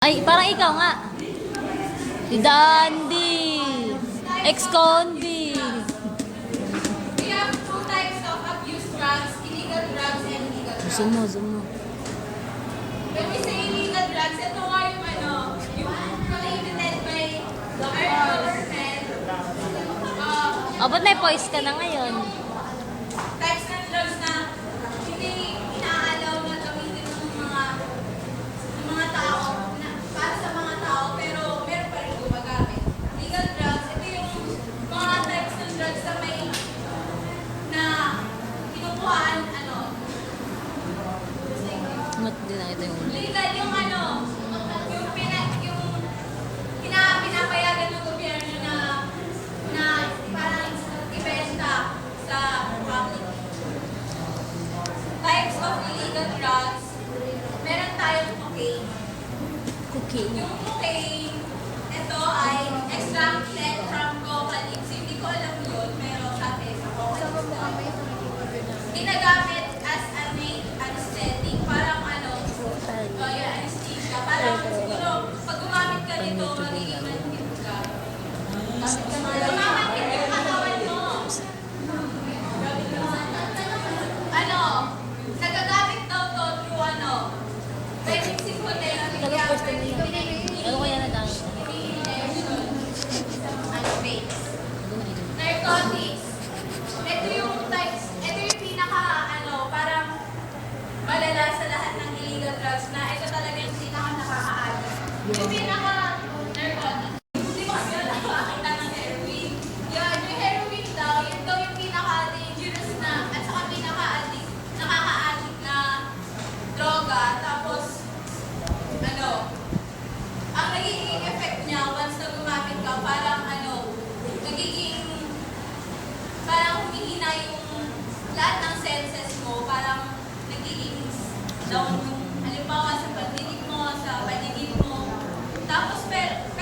Ay, parang ikaw nga. Si Dandy. Ex-convict. We have two types of abuse drugs, illegal drugs and legal drugs. Zoom mo, zoom mo. When we say illegal drugs, ito nga yung prohibited by our government. O, ba't may voice ka na ngayon? Types ng drugs na hindi inaalaw na gamitin ng mga tao, para sa mga tao, pero meron pa rin gumagamit. Legal drugs, ito yung mga types ng drugs na kinukuhaan, Mat din na ito yung ulo. legal yung pinapayagan ng gobyerno na parang ibenta sa public. Types of illegal drugs, meron tayong cocaine. Cookie. Yung cocaine, ito ay extracted from coca leaves. Hindi ko alam yun, pero sabi sa coca leaves. Ginagamit as anesthetic, parang yung anesthesia. Parang siguro, pag gumamit ka nito, magiging manhid ka. Gumamanhid yung katawan mo. Nagagamit daw to through pwedeng simple Ano kaya na lang? narcotics. Ito yung types, ito yung parang malala sa lahat ng illegal drugs na ito talaga yung nakaka-addict. Yung narcotics. Hindi ba kasi nakakakita ng heroin? Yan, yung heroin daw, yun daw yung pinaka-dangerous na, at saka nakaka-addict na droga. Tapos, ang nagiging effect niya once na gumamit ka, parang parang humihina yung lahat ng senses mo, parang nagiging down yung, halimbawa sa pagdinig mo, sa paningin mo. Tapos, pero,